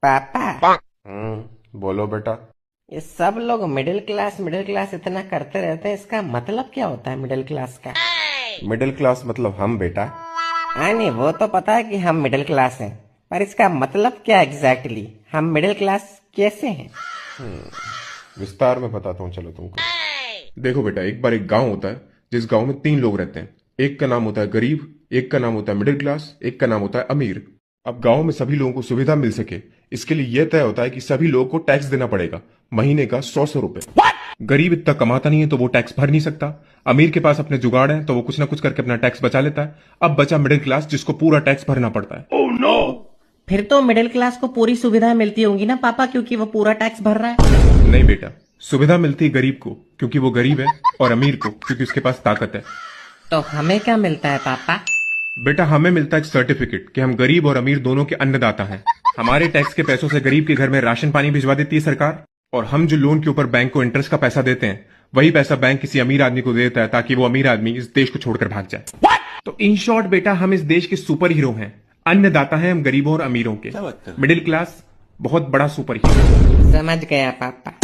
पापा, बोलो बेटा। ये सब लोग मिडिल क्लास इतना करते रहते हैं, इसका मतलब क्या होता है मिडिल क्लास का? मिडिल क्लास मतलब हम बेटा। हाँ नहीं, वो तो पता है कि हम मिडिल क्लास हैं, पर इसका मतलब क्या एग्जैक्टली? हम मिडिल क्लास कैसे हैं? विस्तार में बताता हूँ चलो तुमको। देखो बेटा, एक बार एक गांव होता है जिस गांव में तीन लोग रहते हैं। एक का नाम होता है गरीब, एक का नाम होता है मिडिल क्लास, एक का नाम होता है अमीर। अब गांव में सभी लोगों को सुविधा मिल सके, इसके लिए यह तय होता है कि सभी लोगों को टैक्स देना पड़ेगा, महीने का 100 रुपए। गरीब इतना कमाता नहीं है तो वो टैक्स भर नहीं सकता। अमीर के पास अपने जुगाड़ है तो वो कुछ ना कुछ करके अपना टैक्स बचा लेता है। अब बचा मिडिल क्लास जिसको पूरा टैक्स भरना पड़ता है। फिर तो मिडिल क्लास को पूरी सुविधा मिलती होंगी ना पापा, क्योंकि वो पूरा टैक्स भर रहा है। नहीं बेटा, सुविधा मिलती है गरीब को क्योंकि वो गरीब है, और अमीर को क्योंकि उसके पास ताकत है। तो हमें क्या मिलता है पापा? बेटा, हमें मिलता है एक सर्टिफिकेट कि हम गरीब और अमीर दोनों के अन्नदाता हैं। हमारे टैक्स के पैसों से गरीब के घर में राशन पानी भिजवा देती है सरकार, और हम जो लोन के ऊपर बैंक को इंटरेस्ट का पैसा देते हैं, वही पैसा बैंक किसी अमीर आदमी को देता है ताकि वो अमीर आदमी इस देश को छोड़कर भाग जाए। तो इन शॉर्ट बेटा, हम इस देश के सुपर हीरो हैं। अन्नदाता हैं हम गरीबों और अमीरों के। मिडिल क्लास बहुत बड़ा सुपर हीरो। समझ गया पापा।